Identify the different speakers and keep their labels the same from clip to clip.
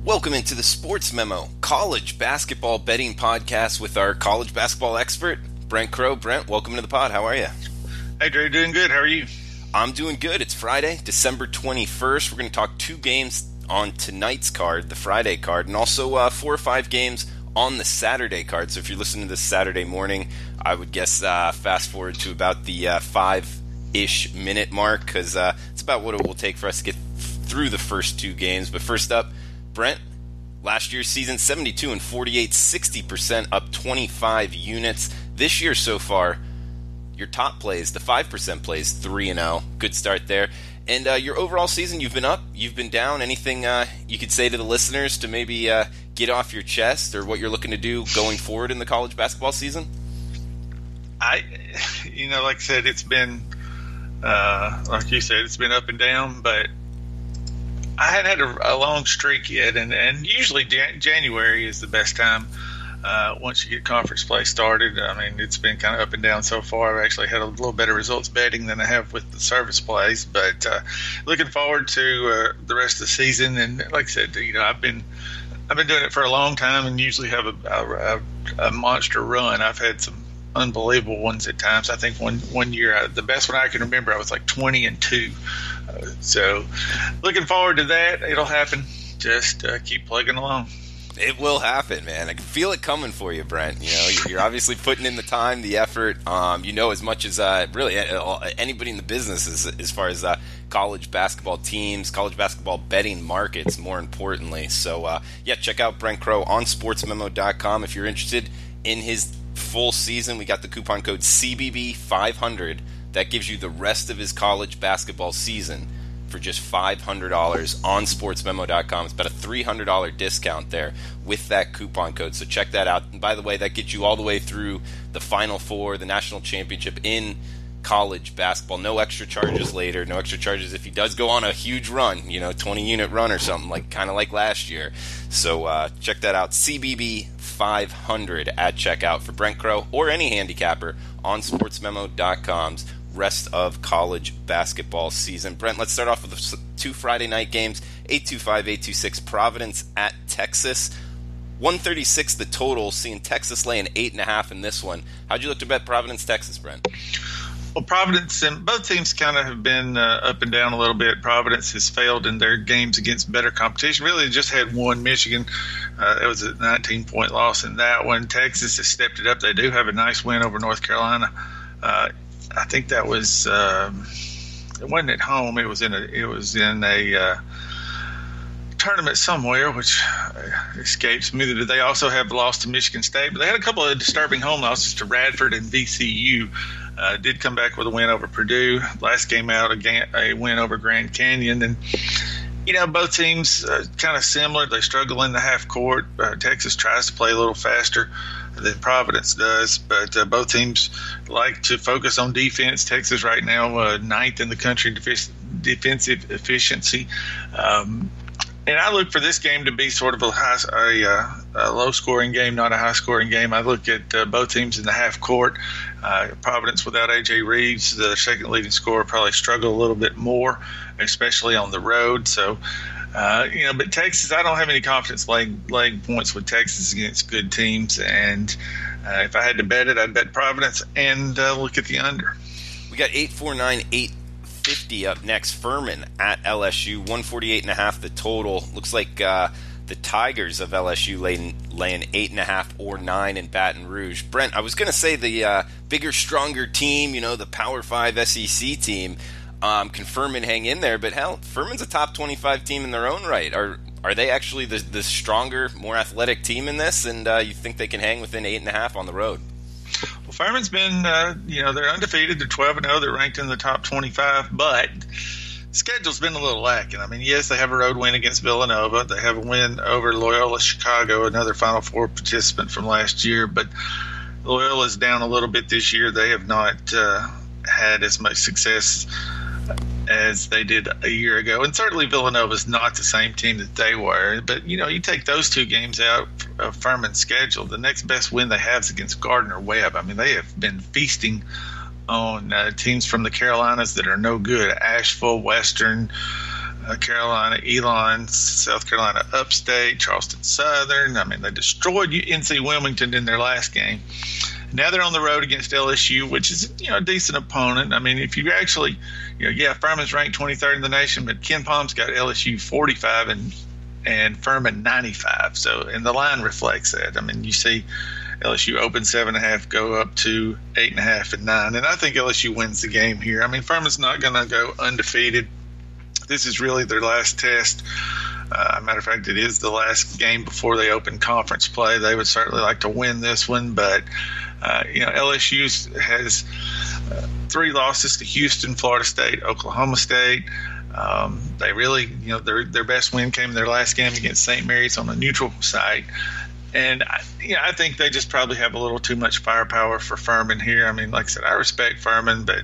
Speaker 1: Welcome into the Sportsmemo, college basketball betting podcast with our college basketball expert, Brent Crow. Brent, welcome to the pod. How are you?
Speaker 2: Hey, Drew. Doing good. How are you?
Speaker 1: I'm doing good. It's Friday, December 21st. We're going to talk two games on tonight's card, the Friday card, and also 4 or 5 games on the Saturday card. So if you're listening to this Saturday morning, I would guess fast forward to about the 5-ish minute mark, because it's about what it will take for us to get through the first two games. But first up, Brent, last year's season, 72 and 48, 60% up 25 units. This year so far, your top plays, the 5% plays, 3-0. Good start there. And your overall season, you've been up, you've been down. Anything you could say to the listeners to maybe get off your chest, or what you're looking to do going forward in the college basketball season?
Speaker 2: Like I said, it's been, like you said, it's been up and down, but I hadn't had a long streak yet, and usually January is the best time once you get conference play started. I mean, it's been kind of up and down so far. I've actually had a little better results betting than I have with the service plays, but looking forward to the rest of the season. And like I said, I've been doing it for a long time, and usually have a monster run. I've had some unbelievable ones at times. I think one year, the best one I can remember, I was like 20-2. So looking forward to that. It'll happen. Just keep plugging along.
Speaker 1: It will happen, man. I can feel it coming for you, Brent. You're obviously putting in the time, the effort. As much as really anybody in the business as far as college basketball teams, college basketball betting markets, more importantly. So, check out Brent Crow on sportsmemo.com if you're interested in his full season. We got the coupon code CBB500. That gives you the rest of his college basketball season for just $500 on sportsmemo.com. It's about a $300 discount there with that coupon code. So check that out. And by the way, that gets you all the way through the Final Four, the national championship in college basketball. No extra charges later. No extra charges if he does go on a huge run, 20-unit run or something, kind of like last year. So check that out. CBB 500 at checkout for Brent Crow or any handicapper on sportsmemo.com's rest of college basketball season. Brent, let's start off with the 2 Friday night games. 825-826 Providence at Texas. 136 the total, seeing Texas laying 8.5 in this one. How'd you look to bet Providence, Texas, Brent?
Speaker 2: Well, Providence and both teams kind of have been up and down a little bit. Providence has failed in their games against better competition. Really just had one. Michigan, it was a 19-point loss in that one. Texas has stepped it up. They do have a nice win over North Carolina. I think that was it wasn't at home. It was in a tournament somewhere, which escapes me. They also have lost to Michigan State, but they had a couple of disturbing home losses to Radford and VCU. Did come back with a win over Purdue. Last game out, a win over Grand Canyon. And both teams kind of similar. They struggle in the half court. Texas tries to play a little faster than Providence does, but both teams like to focus on defense. Texas right now 9th in the country in defensive efficiency. And I look for this game to be sort of a low-scoring game, not a high-scoring game. I look at both teams in the half court. Providence without A.J. Reeves, the second leading scorer, probably struggle a little bit more, especially on the road. So, but Texas, I don't have any confidence laying points with Texas against good teams. And if I had to bet it, I'd bet Providence and look at the under.
Speaker 1: We got 849-850 up next. Furman at LSU, 148.5 the total. Looks like the Tigers of LSU laying 8.5 or 9 in Baton Rouge. Brent, I was going to say the bigger, stronger team, the Power 5 SEC team, can Furman hang in there? But hell, Furman's a top 25 team in their own right. Are they actually the stronger, more athletic team in this? And you think they can hang within 8.5 on the road?
Speaker 2: Well, Furman's been, they're undefeated. They're 12-0. They're ranked in the top 25, but schedule's been a little lacking. I mean, yes, they have a road win against Villanova. They have a win over Loyola Chicago, another Final Four participant from last year. But Loyola's down a little bit this year. They have not had as much success as they did a year ago. And certainly Villanova's not the same team that they were. But, you take those two games out of Furman's schedule, the next best win they have is against Gardner-Webb. I mean, they have been feasting on teams from the Carolinas that are no good. Asheville, Western, Carolina, Elon, South Carolina Upstate, Charleston Southern. I mean, they destroyed NC Wilmington in their last game. Now they're on the road against LSU, which is, a decent opponent. I mean, if you actually, Furman's ranked 23rd in the nation, but Ken Palm's got LSU 45 and Furman 95. So, and the line reflects that. I mean, you see LSU open 7.5, go up to 8.5 and 9. And I think LSU wins the game here. I mean, Furman's not going to go undefeated. This is really their last test. Matter of fact, it is the last game before they open conference play. They would certainly like to win this one, but LSU has 3 losses to Houston, Florida State, Oklahoma State. They really, their best win came in their last game against St. Mary's on a neutral site. And I think they just probably have a little too much firepower for Furman here. I mean, like I said, I respect Furman, but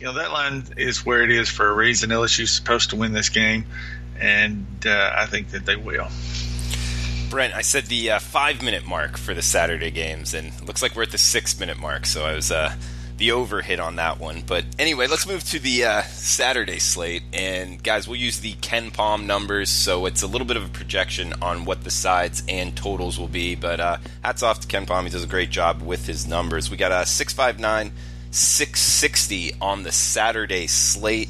Speaker 2: that line is where it is for a reason. LSU's supposed to win this game, and I think that they will.
Speaker 1: Brent, I said the 5-minute mark for the Saturday games, and it looks like we're at the 6-minute mark, so I was the over hit on that one. But anyway, let's move to the Saturday slate. And guys, we'll use the Ken Palm numbers, so it's a little bit of a projection on what the sides and totals will be. But hats off to Ken Palm. He does a great job with his numbers. We got a 659, 660 on the Saturday slate.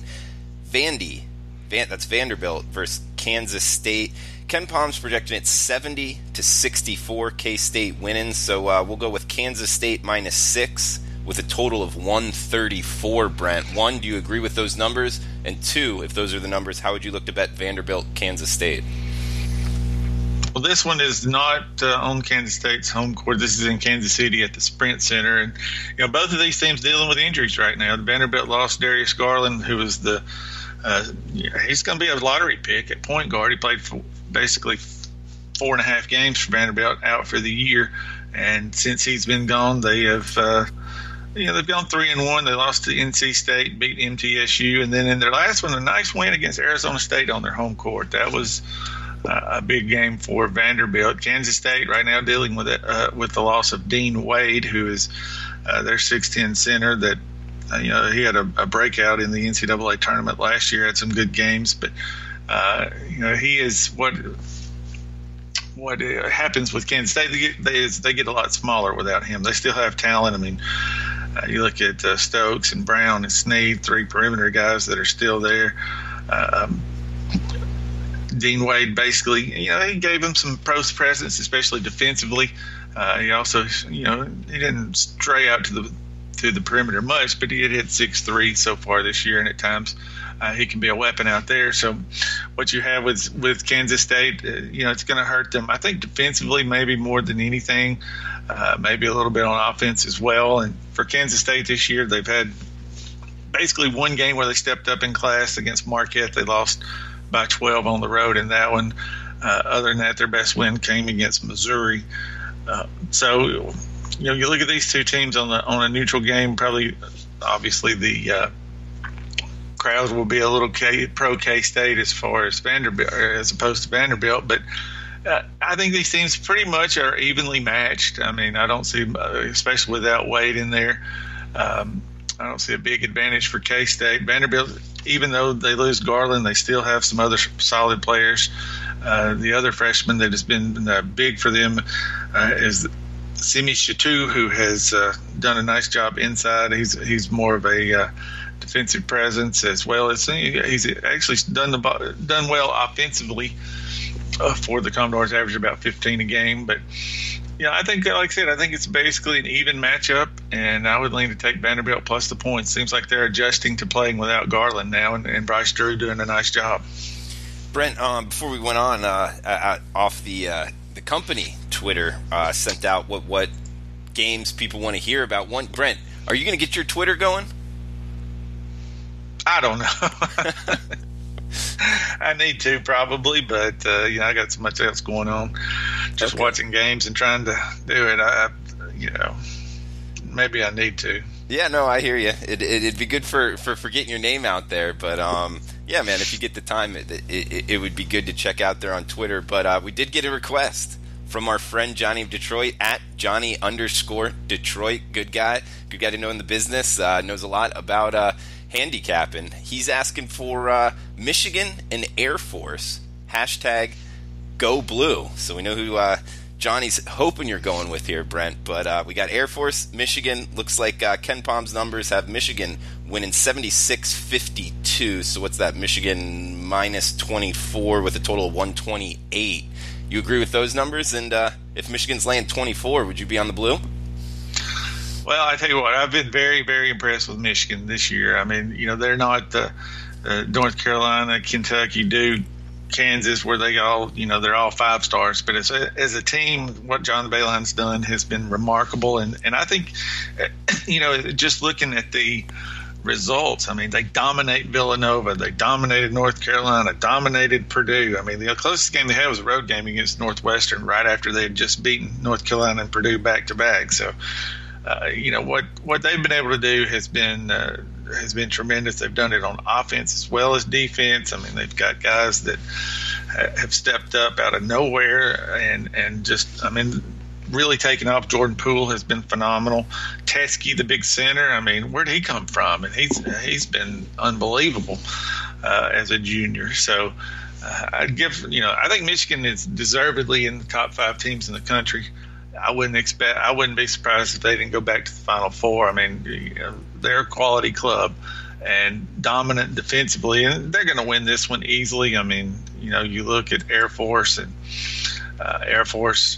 Speaker 1: That's Vanderbilt versus Kansas State. Ken Palm's projecting it 70 to 64, K-State winning. So we'll go with Kansas State -6 with a total of 134, Brent. 1, do you agree with those numbers? And 2, if those are the numbers, how would you look to bet Vanderbilt, Kansas State?
Speaker 2: Well, this one is not on Kansas State's home court. This is in Kansas City at the Sprint Center. And, both of these teams dealing with injuries right now. Vanderbilt lost Darius Garland, who was he's going to be a lottery pick at point guard. He played for basically 4.5 games for Vanderbilt, out for the year. And since he's been gone, they have, they've gone 3-1. They lost to NC State, beat MTSU, and then in their last one, a nice win against Arizona State on their home court. That was a big game for Vanderbilt. Kansas State right now dealing with it, with the loss of Dean Wade, who is their 6'10" center that. He had a breakout in the NCAA tournament last year, had some good games, but he is what happens with Kansas State. They get a lot smaller without him. They still have talent. I mean, you look at Stokes and Brown and Snead, 3 perimeter guys that are still there. Dean Wade basically, he gave him some post presence, especially defensively. He also, he didn't stray out to the perimeter much, but he had hit 6'3" so far this year, and at times he can be a weapon out there. So what you have with Kansas State, it's going to hurt them. I think defensively maybe more than anything, maybe a little bit on offense as well. And for Kansas State this year, they've had basically one game where they stepped up in class against Marquette. They lost by 12 on the road in that one. Other than that, their best win came against Missouri. So you look at these two teams on a neutral game. Probably, obviously, the crowds will be a little pro K-State as far as Vanderbilt, as opposed to Vanderbilt. But I think these teams pretty much are evenly matched. I mean, I don't see, especially without Wade in there, I don't see a big advantage for K-State. Vanderbilt, even though they lose Garland, they still have some other solid players. The other freshman that has been big for them is Simi Chateau, who has done a nice job inside. He's more of a defensive presence, as well as he's actually done well offensively for the Commodores, average about 15 a game. But I think, like I said, I think it's basically an even matchup, and I would lean to take Vanderbilt plus the points. Seems like they're adjusting to playing without Garland now, and Bryce Drew doing a nice job.
Speaker 1: Brent, before we went on off the company Twitter, sent out what games people want to hear about. Brent, are you going to get your Twitter going?
Speaker 2: I don't know. I need to probably, but I got so much else going on. Just watching games and trying to do it. Maybe I need to.
Speaker 1: Yeah, no, I hear you. It'd be good for getting your name out there, but yeah, man, if you get the time, it would be good to check out there on Twitter. But we did get a request from our friend Johnny of Detroit at Johnny_Detroit. Good guy to know in the business. Knows a lot about handicapping. He's asking for Michigan and Air Force. Hashtag Go Blue. So we know who Johnny's hoping you're going with here, Brent. But we got Air Force, Michigan. Looks like Ken Palm's numbers have Michigan winning 76-52. So what's that? Michigan minus 24 with a total of 128. You agree with those numbers? And if Michigan's laying 24, would you be on the blue?
Speaker 2: Well, I tell you what, I've been very, very impressed with Michigan this year. I mean, they're not North Carolina, Kentucky, Duke, Kansas, where they all, they're all 5 stars. But as a team, what John Boeheim's done has been remarkable. And I think, just looking at the results, I mean, they dominate Villanova, they dominated North Carolina, dominated Purdue. I mean, the closest game they had was a road game against Northwestern right after they had just beaten North Carolina and Purdue back to back. So, what they've been able to do has been tremendous. They've done it on offense as well as defense. I mean, they've got guys that have stepped up out of nowhere and just, I mean, really taken off. Jordan Poole has been phenomenal. Teskey, the big center, I mean, where'd he come from? And he's been unbelievable as a junior. So I'd give, I think Michigan is deservedly in the top 5 teams in the country. I wouldn't be surprised if they didn't go back to the Final Four. I mean, they're a quality club and dominant defensively, and they're going to win this one easily. I mean, you look at Air Force and Air Force.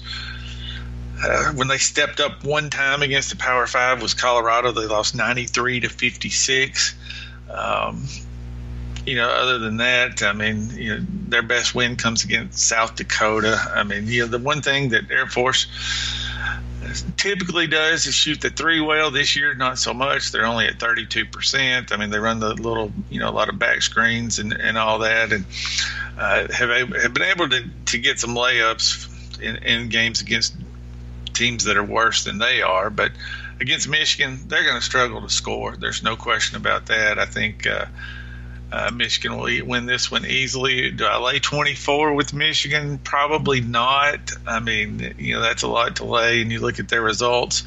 Speaker 2: When they stepped up one time against the Power 5 was Colorado. They lost 93-56. Other than that, I mean, their best win comes against South Dakota. I mean, the one thing that Air Force typically does is shoot the 3 well. This year, not so much. They're only at 32%. I mean, they run the little, a lot of back screens and all that, and have been able to get some layups in games against teams that are worse than they are. But against Michigan, they're going to struggle to score. There's no question about that. I think Michigan will win this one easily. Do I lay 24 with Michigan? Probably not. I mean, that's a lot to lay, and you look at their results.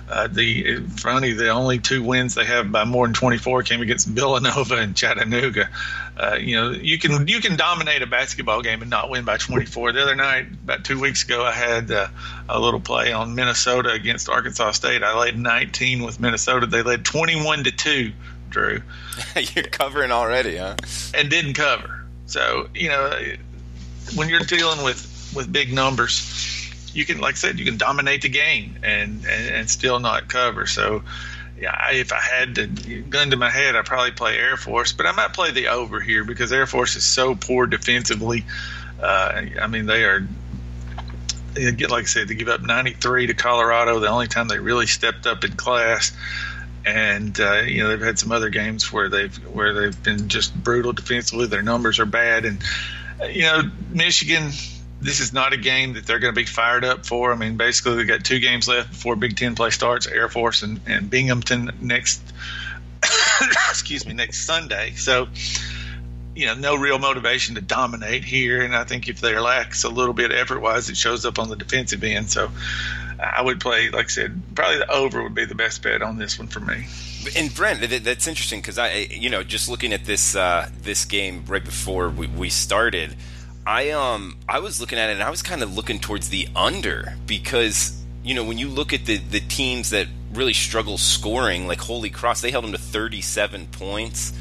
Speaker 2: The only 2 wins they have by more than 24 came against Villanova and Chattanooga. You can dominate a basketball game and not win by 24. The other night, about 2 weeks ago, I had a little play on Minnesota against Arkansas State. I laid 19 with Minnesota. They led 21-2. Drew,
Speaker 1: you're covering already, huh?
Speaker 2: And didn't cover. So when you're dealing with big numbers, you can, like I said, you can dominate the game and still not cover. So if I had the gun to my head, I'd probably play Air Force, but I might play the over here because Air Force is so poor defensively. I mean, like I said, they give up 93 to Colorado. The only time they really stepped up in class. And they've had some other games where they've been just brutal defensively. Their numbers are bad, and Michigan. This is not a game that they're going to be fired up for. I mean, basically they've got 2 games left before Big Ten play starts: Air Force and Binghamton next next Sunday. So no real motivation to dominate here. And I think if they lacks a little bit effort-wise, it shows up on the defensive end. So I would play, like I said, probably the over would be the best bet on this one for me.
Speaker 1: And Brent, that's interesting because just looking at this game right before we started, I was looking at it and I was kind of looking towards the under because when you look at the teams that really struggle scoring, like Holy Cross, they held them to 37 points.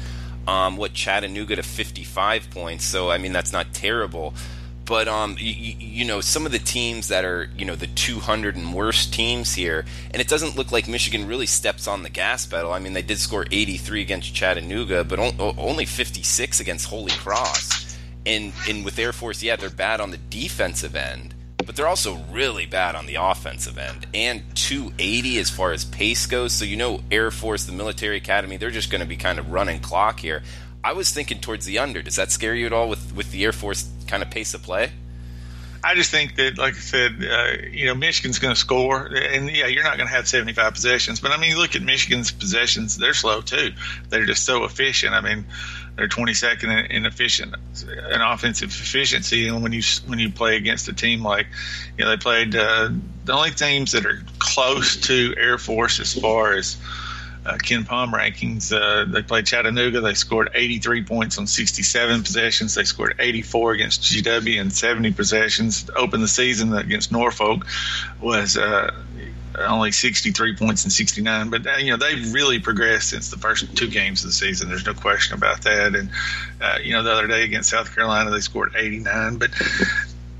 Speaker 1: Chattanooga to 55 points. So I mean that's not terrible. But some of the teams that are the 200 and worst teams here, and it doesn't look like Michigan really steps on the gas pedal. I mean, they did score 83 against Chattanooga, but only 56 against Holy Cross. And with Air Force, yeah, they're bad on the defensive end, but they're also really bad on the offensive end. And 280 as far as pace goes. So Air Force, the military academy, they're just going to be kind of running clock here. I was thinking towards the under. Does that scare you at all with the Air Force kind of pace of play?
Speaker 2: I just think that, like I said, Michigan's going to score. And, yeah, you're not going to have 75 possessions. But, I mean, you look at Michigan's possessions, they're slow too. They're just so efficient. I mean, they're 22nd in offensive efficiency. And when you play against a team like, they played the only teams that are close to Air Force as far as Ken Palm rankings. They played Chattanooga. They scored 83 points on 67 possessions. They scored 84 against GW and 70 possessions. To open the season against Norfolk was only 63 points and 69. But, they've really progressed since the first two games of the season. There's no question about that. And, the other day against South Carolina, they scored 89. But,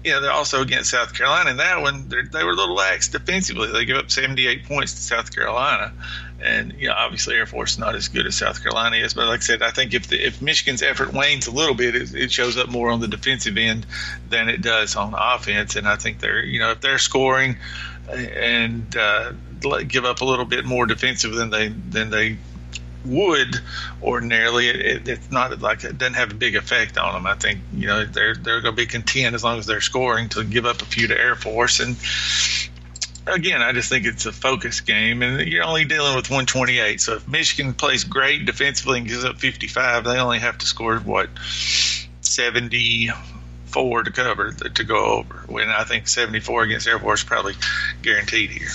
Speaker 2: they're also against South Carolina. In that one, they were a little lax defensively. They gave up 78 points to South Carolina. And, obviously Air Force is not as good as South Carolina is. But like I said, I think if Michigan's effort wanes a little bit, it shows up more on the defensive end than it does on offense. And I think if they're scoring and give up a little bit more defensive than they would ordinarily, it's not like it doesn't have a big effect on them. I think they're going to be content as long as they're scoring to give up a few to Air Force. And again, I just think it's a focus game, and you're only dealing with 128. So if Michigan plays great defensively and gives up 55, they only have to score 74 to cover to go over. When I think 74 against Air Force is probably guaranteed here.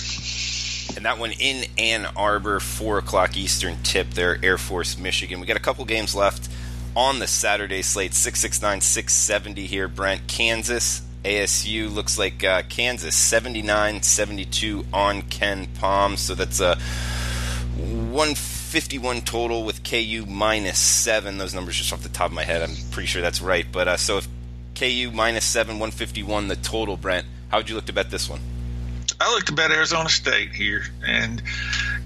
Speaker 1: And that one in Ann Arbor, 4 o'clock Eastern tip there, Air Force, Michigan. We got a couple games left on the Saturday slate, 669, 670 here, Brent. Kansas, ASU, looks like Kansas, 79-72 on Ken Palm. So that's a 151 total with KU -7. Those numbers just off the top of my head. I'm pretty sure that's right. But so if KU -7, 151 the total, Brent, how would you look to bet this one?
Speaker 2: I looked to bet Arizona State here, and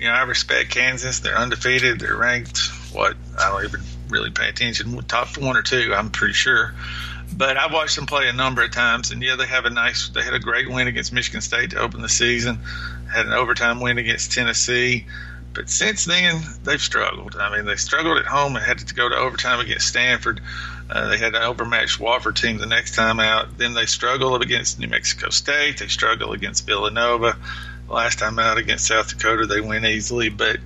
Speaker 2: I respect Kansas. They're undefeated. They're ranked. I don't even really pay attention. Top 1 or 2, I'm pretty sure. But I've watched them play a number of times, and they had a great win against Michigan State to open the season. Had an overtime win against Tennessee. But since then, they've struggled. I mean, they struggled at home and had to go to overtime against Stanford. They had an overmatched Wofford team the next time out. Then they struggled against New Mexico State. They struggled against Villanova. Last time out against South Dakota, they win easily. But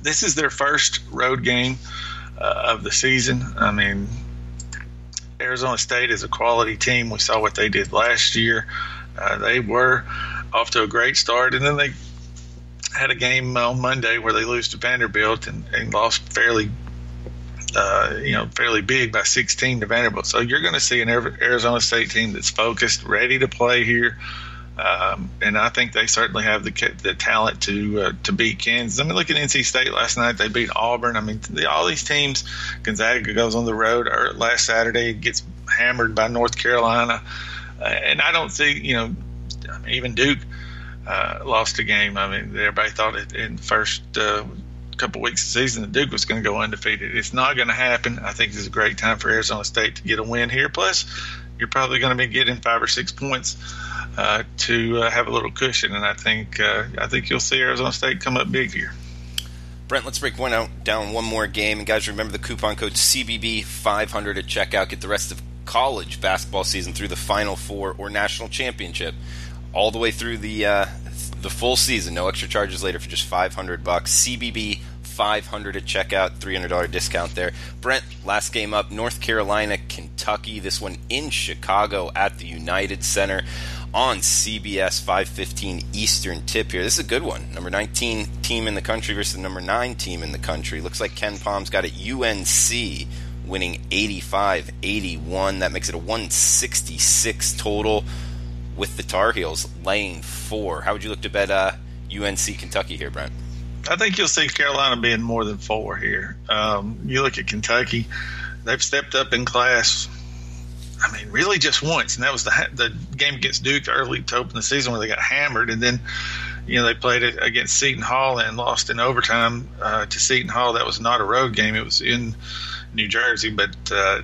Speaker 2: this is their first road game of the season. I mean, Arizona State is a quality team. We saw what they did last year. They were off to a great start, and then they had a game on Monday where they lose to Vanderbilt and lost fairly big by 16 to Vanderbilt. So you're going to see an Arizona State team that's focused, ready to play here, and I think they certainly have the talent to beat Kansas. I mean, look at NC State last night; they beat Auburn. I mean, all these teams. Gonzaga goes on the road last Saturday, gets hammered by North Carolina, and I don't see even Duke lost a game. I mean, everybody thought in the first couple weeks of the season that Duke was going to go undefeated. It's not going to happen. I think this is a great time for Arizona State to get a win here. Plus, you're probably going to be getting 5 or 6 points to have a little cushion, and I think you'll see Arizona State come up big here.
Speaker 1: Brent, let's break down one more game. And guys, remember the coupon code CBB500 at checkout. Get the rest of college basketball season through the Final Four or National Championship, all the way through the full season. No extra charges later for just $500. CBB500 at checkout, $300 discount there. Brent, last game up, North Carolina, Kentucky. This one in Chicago at the United Center on CBS, 5:15 Eastern tip here. This is a good one. Number 19 team in the country versus the number 9 team in the country. Looks like Ken Palm's got a UNC winning 85-81. That makes it a 166 total with the Tar Heels laying 4. How would you look to bet UNC Kentucky here, Brent?
Speaker 2: I think you'll see Carolina being more than 4 here. You look at Kentucky, they've stepped up in class, I mean, really just once, and that was the game against Duke early to open the season where they got hammered, and then they played it against Seton Hall and lost in overtime to Seton Hall. That was not a road game. It was in New Jersey, but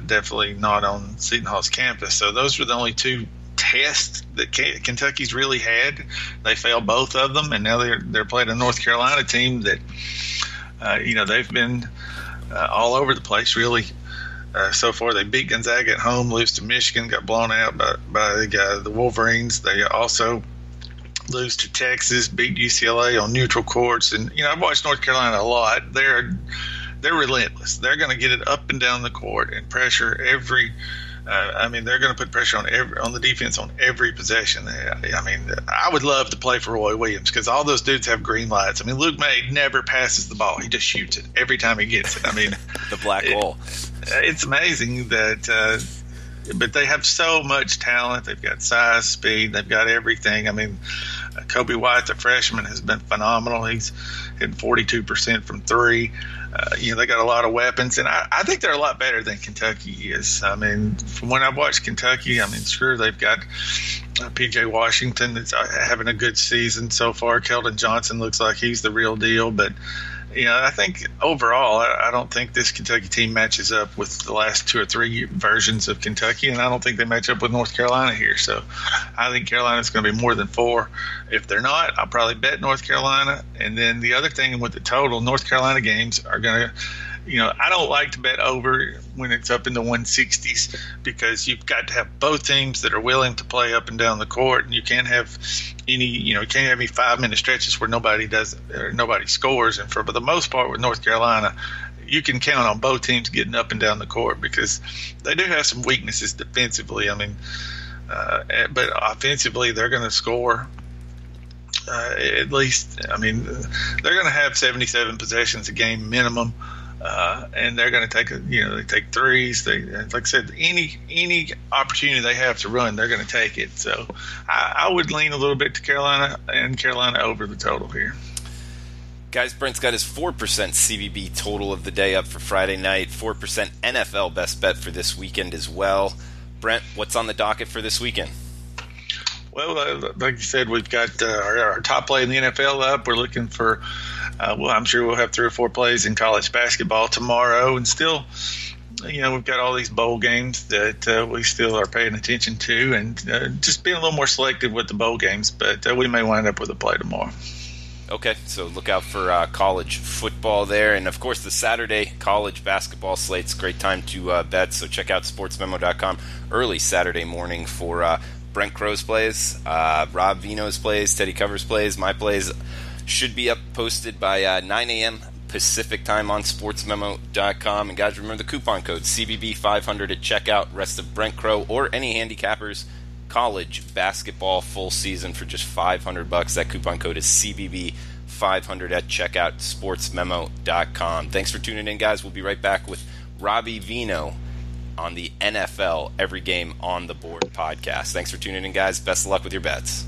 Speaker 2: definitely not on Seton Hall's campus. So those were the only 2 tests that Kentucky's really had. They failed both of them, and now they're playing a North Carolina team that they've been all over the place really. So far, they beat Gonzaga at home, lose to Michigan, got blown out by the Wolverines. They also lose to Texas, beat UCLA on neutral courts. And I've watched North Carolina a lot. They're relentless. They're going to get it up and down the court and pressure every I mean, they're going to put pressure on the defense on every possession. I mean, I would love to play for Roy Williams because all those dudes have green lights. I mean, Luke May never passes the ball; he just shoots it every time he gets it. I mean,
Speaker 1: the black hole.
Speaker 2: It's amazing that. But they have so much talent. They've got size, speed. They've got everything. I mean, Kobe White, the freshman, has been phenomenal. He's hitting 42% from three. They got a lot of weapons, and I think they're a lot better than Kentucky is. I mean, from when I've watched Kentucky, I mean, sure, they've got P.J. Washington that's having a good season so far. Keldon Johnson looks like he's the real deal, but I think overall, I don't think this Kentucky team matches up with the last two or three versions of Kentucky, and I don't think they match up with North Carolina here. So I think Carolina's going to be more than 4. If they're not, I'll probably bet North Carolina. And then the other thing with the total, North Carolina games are going to – I don't like to bet over when it's up in the 160s because you've got to have both teams that are willing to play up and down the court, and you can't have any 5-minute stretches where nobody scores. And for the most part with North Carolina, you can count on both teams getting up and down the court because they do have some weaknesses defensively. I mean, but offensively they're going to score. At least, I mean, they're going to have 77 possessions a game minimum. And they're going to take they take threes. Like I said, any opportunity they have to run, they're going to take it. So I would lean a little bit to Carolina and Carolina over the total here.
Speaker 1: Guys, Brent's got his 4% CBB total of the day up for Friday night, 4% NFL best bet for this weekend as well. Brent, what's on the docket for this weekend?
Speaker 2: Well, like you said, we've got our top play in the NFL up. We're looking for I'm sure we'll have 3 or 4 plays in college basketball tomorrow, and still, we've got all these bowl games that we still are paying attention to, and just being a little more selective with the bowl games. But we may wind up with a play tomorrow.
Speaker 1: Okay, so look out for college football there, and of course the Saturday college basketball slate's a great time to bet. So check out sportsmemo.com early Saturday morning for Brent Crow's plays, Rob Vino's plays, Teddy Covers plays, my plays. Should be up posted by 9 a.m. Pacific time on sportsmemo.com. And guys, remember the coupon code CBB500 at checkout. Rest of Brent Crow or any handicappers college basketball full season for just $500. That coupon code is CBB500 at checkout. Sportsmemo.com. Thanks for tuning in, guys. We'll be right back with Robbie Vino on the NFL Every Game on the Board podcast. Thanks for tuning in, guys. Best of luck with your bets.